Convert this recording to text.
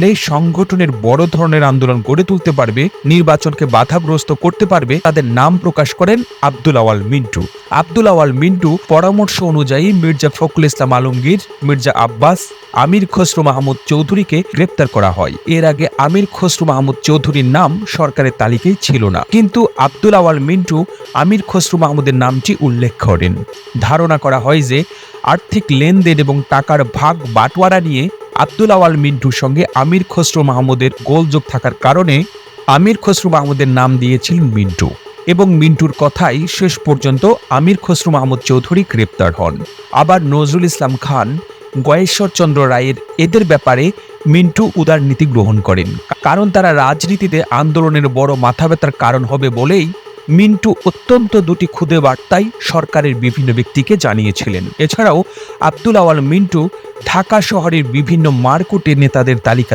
থাকলে সংগঠনের বড় ধরনের আন্দোলন গড়ে তুলতে পারবে, নির্বাচনকে বাধাগ্রস্ত করতে পারবে, তাদের নাম প্রকাশ করেন আব্দুল আওয়াল মিন্টু। আব্দুল আওয়াল মিন্টু পরামর্শ অনুযায়ী মির্জা ফখরুল ইসলাম আলমগীর, মির্জা আব্বাস, আমির খসরু মাহমুদ চৌধুরীকে গ্রেপ্তার করা হয়। এর আগে আমির খসরু মাহমুদ চৌধুরীর নাম সরকারের তালিকায় ছিল না, কিন্তু আব্দুল আওয়াল মিন্টু আমির খসরু মাহমুদের নামটি উল্লেখ করেন। ধারণা করা হয় যে আর্থিক লেনদেন এবং টাকার ভাগ বাটোয়ারা নিয়ে আব্দুল আওয়াল মিন্টুর সঙ্গে আমির খসরু মাহমুদের গোলযোগ থাকার কারণে আমির খসরু মাহমুদের নাম দিয়েছিলেন মিন্টু, এবং মিন্টুর কথাই শেষ পর্যন্ত আমির খসরু মাহমুদ চৌধুরী গ্রেপ্তার হন। আবার নজরুল ইসলাম খান, গয়েশ্বরচন্দ্র রায়ের এদের ব্যাপারে মিন্টু উদারনীতি গ্রহণ করেন, কারণ তারা রাজনীতিতে আন্দোলনের বড় মাথা ব্যথার কারণ হবে বলেই মিন্টু অত্যন্ত দুটি খুদে বার্তায় সরকারের বিভিন্ন ব্যক্তিকে জানিয়েছিলেন। এছাড়াও আব্দুল আওয়াল মিন্টু ঢাকা শহরের বিভিন্ন মারকুটে নেতাদের তালিকা